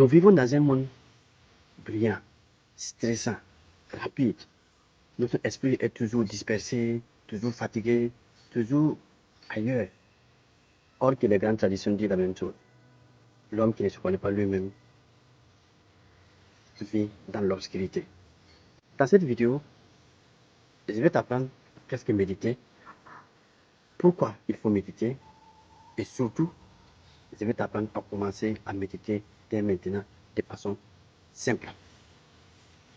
Nous vivons dans un monde brillant, stressant, rapide. Notre esprit est toujours dispersé, toujours fatigué, toujours ailleurs. Or que les grandes traditions disent la même chose. L'homme qui ne se connaît pas lui-même vit dans l'obscurité. Dans cette vidéo, je vais t'apprendre qu'est-ce que méditer, pourquoi il faut méditer, et surtout, je vais t'apprendre à commencer à méditer dès maintenant de façon simple.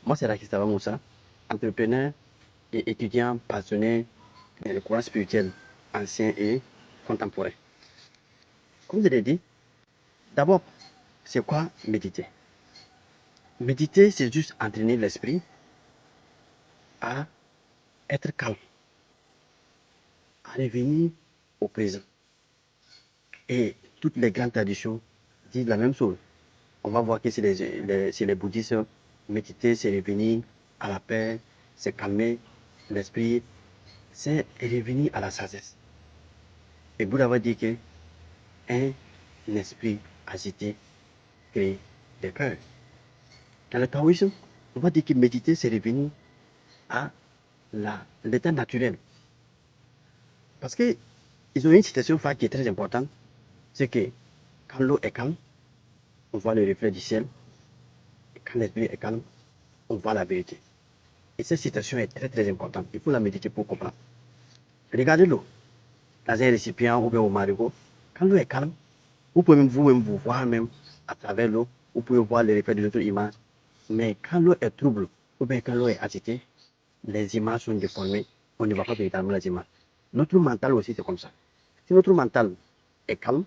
Moi, c'est Rakistava Moussa, entrepreneur et étudiant passionné dans le courant spirituel ancien et contemporain. Comme je l'ai dit, d'abord, c'est quoi méditer? Méditer, c'est juste entraîner l'esprit à être calme, à revenir au présent. Et toutes les grandes traditions disent la même chose. On va voir que chez les bouddhistes, méditer, c'est revenir à la paix, c'est calmer l'esprit, c'est revenir à la sagesse. Et Bouddha va dire que un esprit agité crée des peurs. Dans le taoïsme, on va dire que méditer, c'est revenir à l'état naturel. Parce qu'ils ont une citation phare qui est très importante, c'est que quand l'eau est calme, on voit le reflet du ciel. Et quand l'esprit est calme, on voit la vérité. Et cette citation est très très importante. Il faut la méditer pour comprendre. Regardez l'eau dans un récipient ou bien au marigot. Quand l'eau est calme, vous pouvez même vous-même vous voir même à travers l'eau. Vous pouvez voir les reflets de notre image. Mais quand l'eau est trouble ou bien quand l'eau est agitée, les images sont déformées. On ne voit pas véritablement les images. Notre mental aussi, c'est comme ça. Si notre mental est calme,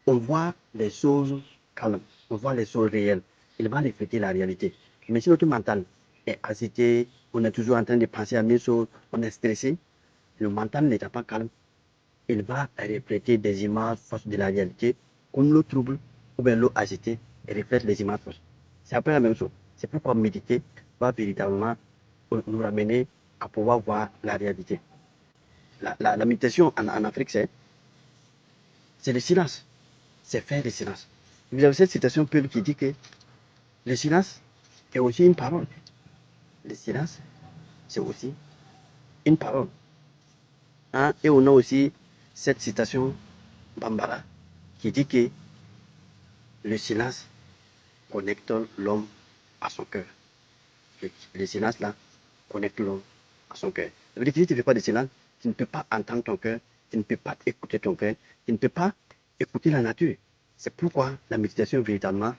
on voit les choses calmes, on voit les choses réelles. Il va refléter la réalité. Mais si notre mental est agité, on est toujours en train de penser à mille choses, on est stressé, le mental n'étant pas calme, il va refléter des images fausses de la réalité, comme l'eau trouble ou bien l'eau agitée reflète les images fausses. C'est un peu la même chose. C'est pourquoi méditer va véritablement nous ramener à pouvoir voir la réalité. La méditation en Afrique, c'est le silence. C'est faire le silence. Vous avez cette citation Peul qui dit que le silence est aussi une parole. Le silence, c'est aussi une parole. Hein? Et on a aussi cette citation Bambara qui dit que le silence connecte l'homme à son cœur. Le silence là connecte l'homme à son cœur. Ça veut dire que si tu ne fais pas de silence, tu ne peux pas entendre ton cœur, tu ne peux pas écouter ton cœur, tu ne peux pas écouter la nature. C'est pourquoi la méditation véritablement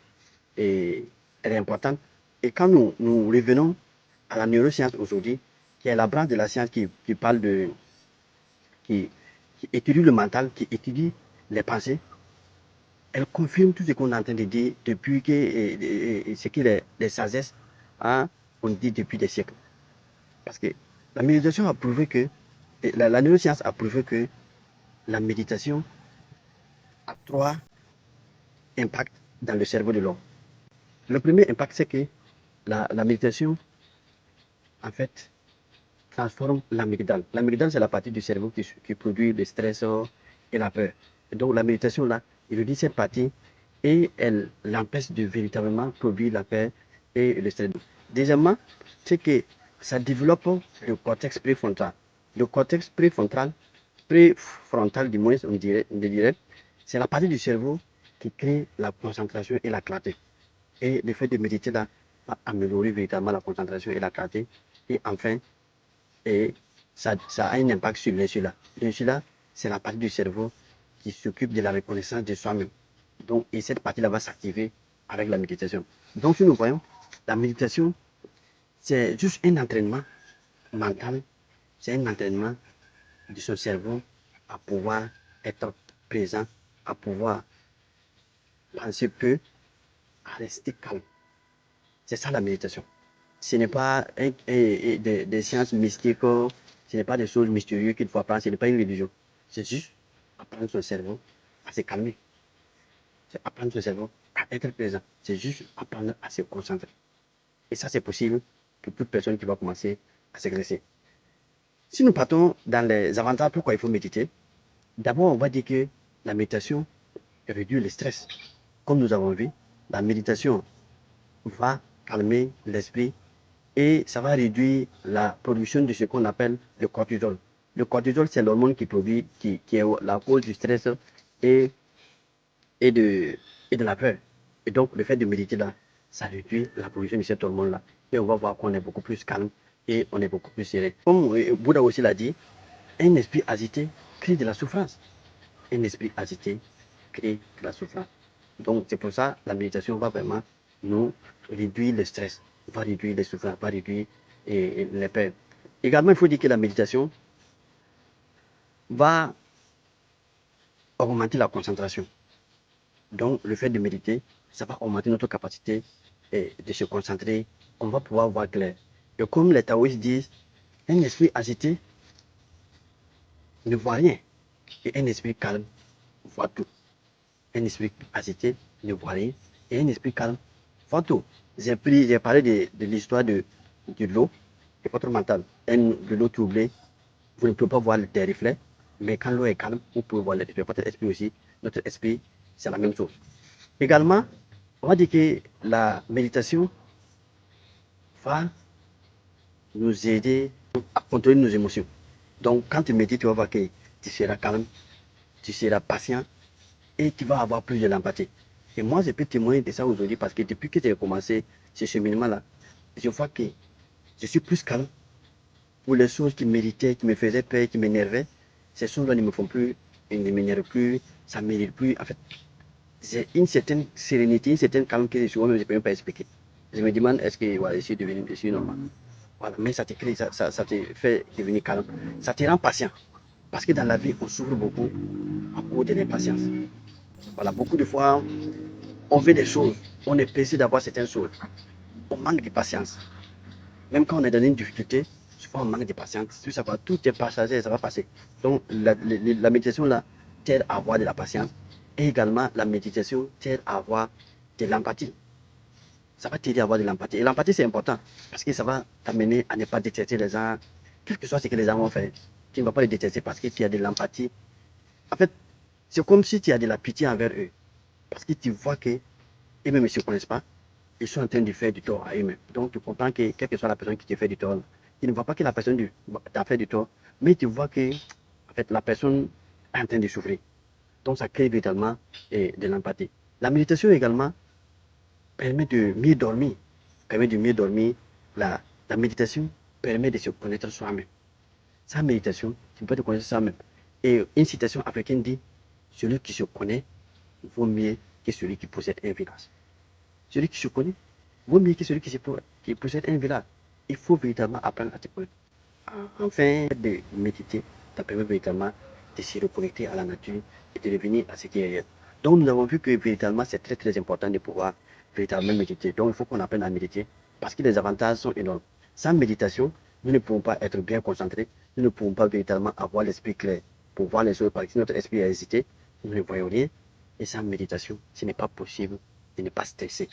est importante. Et quand nous revenons à la neuroscience aujourd'hui, qui est la branche de la science qui parle de, qui, qui étudie le mental, qui étudie les pensées, elle confirme tout ce qu'on est en train de dire depuis que ce que les sagesse hein, on dit depuis des siècles. Parce que la méditation a prouvé que, la neuroscience a prouvé que la méditation a trois impacts dans le cerveau de l'homme. Le premier impact, c'est que la méditation, en fait, transforme l'amygdale. L'amygdale, c'est la partie du cerveau qui produit le stress et la peur. Et donc, la méditation, là, il dit cette partie et elle l'empêche de véritablement produire la peur et le stress. Deuxièmement, c'est que ça développe le cortex préfrontal. Le cortex préfrontal du moins, on dirait, c'est la partie du cerveau qui crée la concentration et la clarté. Et le fait de méditer là va améliorer véritablement la concentration et la clarté. Et enfin, et ça a un impact sur l'insula. L'insula, c'est la partie du cerveau qui s'occupe de la reconnaissance de soi-même. Donc, et cette partie-là va s'activer avec la méditation. Donc, si nous voyons, la méditation, c'est juste un entraînement mental, c'est un entraînement de son cerveau à pouvoir être présent, à pouvoir penser peu, à rester calme. C'est ça la méditation. Ce n'est pas des sciences mystiques, ce n'est pas des choses mystérieuses qu'il faut apprendre, ce n'est pas une religion. C'est juste apprendre son cerveau à se calmer. C'est apprendre son cerveau à être présent. C'est juste apprendre à se concentrer. Et ça, c'est possible pour toute personne qui va commencer à s'exercer. Si nous partons dans les avantages, pourquoi il faut méditer, d'abord, on va dire que la méditation réduit le stress. Comme nous avons vu, la méditation va calmer l'esprit et ça va réduire la production de ce qu'on appelle le cortisol. Le cortisol, c'est l'hormone qui produit, qui est la cause du stress et, et, de, et de la peur. Et donc, le fait de méditer là, ça réduit la production de cette hormone-là. Et on va voir qu'on est beaucoup plus calme et on est beaucoup plus serré. Comme Bouddha aussi l'a dit, un esprit agité crée de la souffrance. Un esprit agité crée de la souffrance. Donc, c'est pour ça la méditation va vraiment nous réduire le stress, va réduire les souffrances, va réduire les peurs. Également, il faut dire que la méditation va augmenter la concentration. Donc, le fait de méditer, ça va augmenter notre capacité de se concentrer. On va pouvoir voir clair. Et comme les taoïstes disent, un esprit agité ne voit rien. Et un esprit calme voit tout. Un esprit agité ne voit rien. Et un esprit calme voit tout. J'ai parlé de l'histoire de l'eau et votre mental. De l'eau troublée, vous ne pouvez pas voir des reflets. Mais quand l'eau est calme, vous pouvez voir les reflets. Votre esprit aussi, notre esprit, c'est la même chose. Également, on va dire que la méditation va nous aider à contrôler nos émotions. Donc, quand tu médites, tu vas voir que tu seras calme, tu seras patient et tu vas avoir plus de l'empathie. Et moi, je peux témoigner de ça aujourd'hui parce que depuis que j'ai commencé ce cheminement-là, je vois que je suis plus calme pour les choses qui m'irritaient, qui me faisaient peur, qui m'énervaient. Ces choses-là ne me font plus, ils ne m'énervent plus, ça ne m'irrite plus. En fait, j'ai une certaine sérénité, une certaine calme que je ne peux même pas expliquer. Je me demande, est-ce que voilà, je suis normal. Voilà, mais ça te crée, ça te fait devenir calme. Ça te rend patient. Parce que dans la vie, on souffre beaucoup à cause de l'impatience. Voilà, beaucoup de fois, on veut des choses, on est pressé d'avoir certaines choses. On manque de patience. Même quand on est dans une difficulté, souvent on manque de patience. Tout ça va, tout est passager, ça va passer. Donc la méditation là t'aide à avoir de la patience. Et également, la méditation t'aide à avoir de l'empathie. Ça va t'aider à avoir de l'empathie. Et l'empathie, c'est important parce que ça va t'amener à ne pas détester les gens, quel que soit ce que les gens vont faire. Tu ne vas pas les détester parce que tu as de l'empathie. En fait, c'est comme si tu as de la pitié envers eux. Parce que tu vois que eux-mêmes ne se connaissent pas. Ils sont en train de faire du tort à eux-mêmes. Donc tu comprends que quelle que soit la personne qui te fait du tort, tu ne vois pas que la personne t'a fait du tort, mais tu vois que en fait, la personne est en train de souffrir. Donc ça crée véritablement de l'empathie. La méditation également permet de mieux dormir. Permet de mieux dormir. La méditation permet de se connaître soi-même. Sans méditation, tu ne peux pas te connaître soi-même. Et une citation africaine dit, celui qui se connaît vaut mieux que celui qui possède un village. Celui qui se connaît vaut mieux que celui qui possède un village. Il faut véritablement apprendre à te connaître. Enfin, de méditer, ça permet véritablement de se reconnecter à la nature et de revenir à ce qui est réel. Donc, nous avons vu que véritablement, c'est très très important de pouvoir véritablement méditer. Donc, il faut qu'on apprenne à méditer parce que les avantages sont énormes. Sans méditation, nous ne pouvons pas être bien concentrés, nous ne pouvons pas véritablement avoir l'esprit clair pour voir les choses parce que si notre esprit est hésité, nous ne voyons rien. Et sans méditation, ce n'est pas possible de ne pas stresser.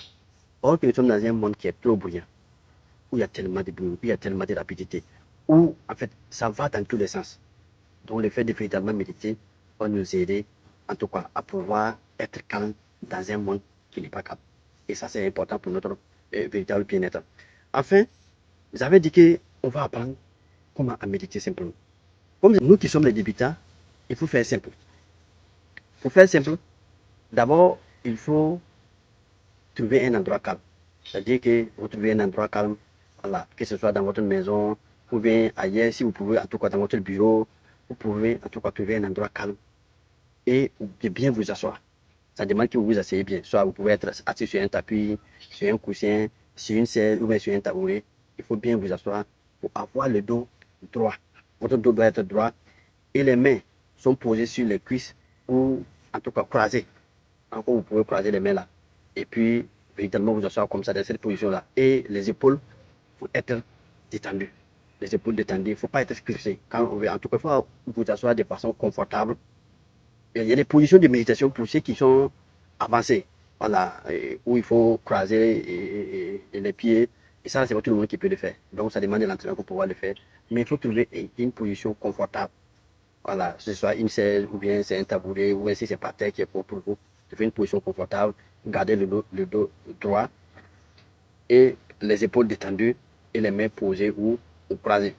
Or que nous sommes dans un monde qui est trop bruyant, où il y a tellement de bruit, où il y a tellement de rapidité, où en fait ça va dans tous les sens. Donc le fait de véritablement méditer va nous aider en tout cas à pouvoir être calme dans un monde qui n'est pas calme. Et ça c'est important pour notre véritable bien-être. Enfin, vous avez dit qu'on va apprendre comment à méditer simplement. Comme nous qui sommes les débutants, il faut faire simple. Pour faire simple, d'abord il faut trouver un endroit calme. C'est-à-dire que vous trouvez un endroit calme, voilà, que ce soit dans votre maison ou bien ailleurs, si vous pouvez, en tout cas dans votre bureau, vous pouvez en tout cas trouver un endroit calme et de bien vous asseoir. Ça demande que vous vous asseyez bien. Soit vous pouvez être assis sur un tapis, sur un coussin, sur une chaise ou bien sur un tabouret. Il faut bien vous asseoir pour avoir le dos droit. Votre dos doit être droit et les mains sont posées sur les cuisses ou en tout cas croisées. Encore, vous pouvez croiser les mains là. Et puis, véritablement, vous asseoir comme ça dans cette position-là. Et les épaules vont être détendues. Les épaules détendues. Il ne faut pas être fixé. Quand on veut, en tout cas, il faut vous asseoir de façon confortable. Il y a des positions de méditation pour ceux qui sont avancés. Voilà, où il faut croiser les pieds. Et ça, c'est pas tout le monde qui peut le faire. Donc, ça demande de l'entraînement pour pouvoir le faire. Mais il faut trouver une position confortable. Voilà, que ce soit une chaise ou bien c'est un tabouret ou bien si c'est par terre qui est pour vous. trouver une position confortable, garder le dos droit et les épaules détendues et les mains posées ou croisées.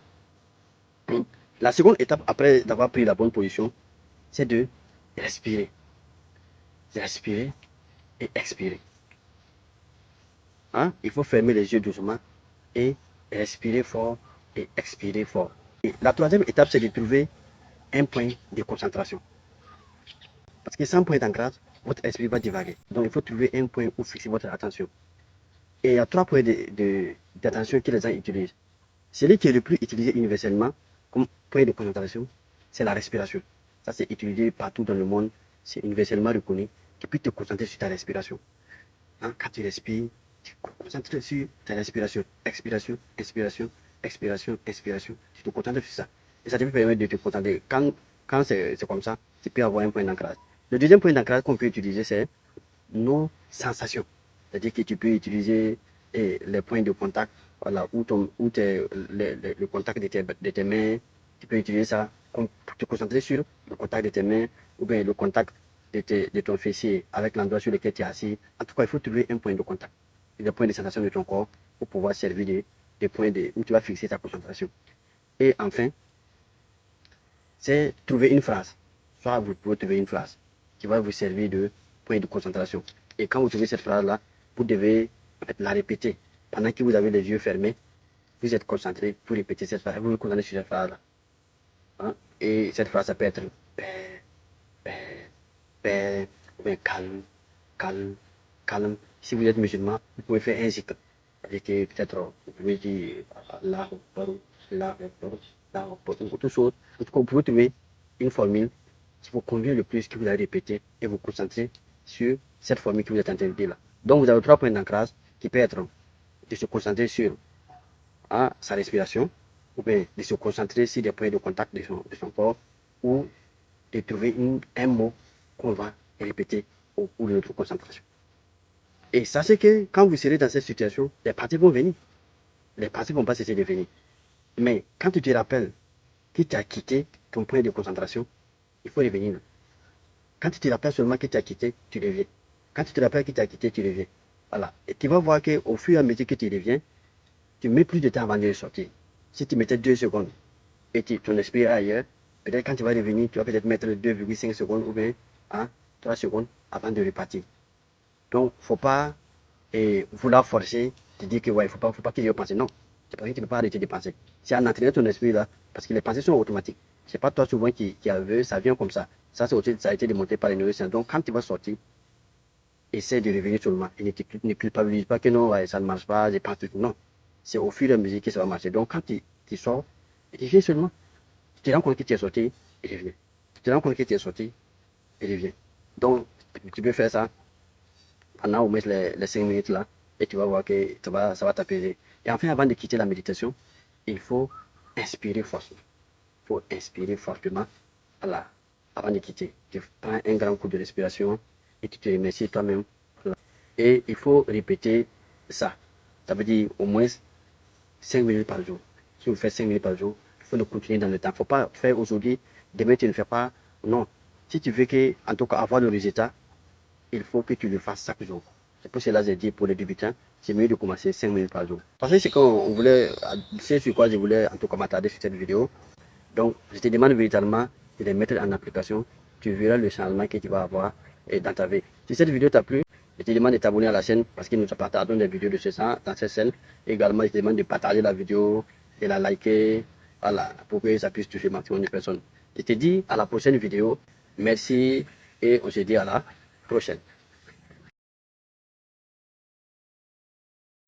La seconde étape après d'avoir pris la bonne position, c'est de respirer. Respirer et expirer. Hein? Il faut fermer les yeux doucement et respirer fort et expirer fort. Et la troisième étape, c'est de trouver un point de concentration. Parce que sans point d'ancrage, votre esprit va divaguer. Donc il faut trouver un point où fixer votre attention. Et il y a 3 points d'attention que les gens utilisent. Celui qui est le plus utilisé universellement comme point de concentration, c'est la respiration. Ça, c'est utilisé partout dans le monde. C'est universellement reconnu. Tu peux te concentrer sur ta respiration. Hein? Quand tu respires, tu te concentres sur ta respiration. Expiration, inspiration, expiration, inspiration. Tu te concentres sur ça. Et ça te permet de te concentrer. Quand c'est comme ça, tu peux avoir un point d'ancrage. Le deuxième point d'ancrage qu'on peut utiliser, c'est nos sensations. C'est-à-dire que tu peux utiliser les points de contact, voilà, le contact de tes mains. Tu peux utiliser ça pour te concentrer sur le contact de tes mains ou bien le contact de ton fessier avec l'endroit sur lequel tu es assis. En tout cas, il faut trouver un point de contact, des points de sensation de ton corps pour pouvoir servir des points où tu vas fixer ta concentration. Et enfin, c'est trouver une phrase. Soit vous pouvez trouver une phrase qui va vous servir de point de concentration. Et quand vous trouvez cette phrase-là, vous devez en fait, la répéter. Pendant que vous avez les yeux fermés, vous êtes concentré pour répéter cette phrase. Vous vous concentrez sur cette phrase-là. Hein? Et cette phrase, ça peut être paix, paix, paix, ou bien calme, calme, calme. Si vous êtes musulman, vous pouvez faire un zikr. C'est-à-dire que peut-être vous pouvez dire Allah, Allah, Allah, autre chose. En tout cas, vous pouvez trouver une formule qui vous convient le plus, que vous allez répéter et vous concentrer sur cette formule que vous êtes en train de dire là. Donc, vous avez 3 points d'ancrage qui peuvent être de se concentrer sur sa respiration, ou bien de se concentrer sur des points de contact de son corps, ou de trouver un mot qu'on va répéter au cours de notre concentration. Et sachez que quand vous serez dans cette situation, les parties vont venir. Les parties ne vont pas cesser de venir. Mais quand tu te rappelles que tu as quitté ton point de concentration, il faut revenir. Quand tu te rappelles seulement que tu as quitté, tu reviens. Quand tu te rappelles que tu as quitté, tu reviens. Voilà. Et tu vas voir qu'au fur et à mesure que tu reviens, tu mets plus de temps avant de sortir. Si tu mettais 2 secondes et ton esprit est ailleurs, peut-être quand tu vas revenir, tu vas peut-être mettre 2,5 secondes ou bien 3 secondes avant de repartir. Donc, il ne faut pas vouloir forcer, te dire que ouais, il ne faut pas qu'il y ait penser. Non, c'est parce que tu ne peux pas arrêter de penser. C'est en entraînant ton esprit là, parce que les pensées sont automatiques. Ce n'est pas toi souvent qui a vu, ça vient comme ça. Ça a été démontré par les neurosciences. Donc, quand tu vas sortir, essaie de revenir seulement. Et ne culpabilise pas que non, ouais, ça ne marche pas, j'ai pas tout. Non, c'est au fur et à mesure que ça va marcher. Donc, quand tu sors, tu viens seulement. Tu te rends compte que tu es sorti, et reviens. Tu te rends compte que tu es sorti, et reviens. Donc, tu peux faire ça pendant au moins les 5 minutes là, et tu vas voir que ça va t'apaiser. Et enfin, avant de quitter la méditation, il faut inspirer fortement. Il faut inspirer fortement voilà, avant de quitter. Tu prends un grand coup de respiration et tu te remercies toi-même. Voilà. Et il faut répéter ça. Ça veut dire au moins 5 minutes par jour. Si vous faites 5 minutes par jour, il faut le continuer dans le temps. Il ne faut pas faire aujourd'hui, demain tu ne fais pas. Non. Si tu veux que, en tout cas, avoir le résultat, il faut que tu le fasses chaque jour. C'est pour cela que j'ai dit pour les débutants, c'est mieux de commencer 5 minutes par jour. Parce que c'est qu'on voulait, c'est sur quoi je voulais en tout cas m'attarder sur cette vidéo. Donc, je te demande véritablement de les mettre en application. Tu verras le changement que tu vas avoir dans ta vie. Si cette vidéo t'a plu, je te demande de t'abonner à la chaîne parce que nous partagons des vidéos de ce genre dans cette chaîne. Également, je te demande de partager la vidéo, de la liker, voilà, pour que ça puisse toucher maximum de personnes. Je te dis à la prochaine vidéo. Merci et on se dit à la prochaine.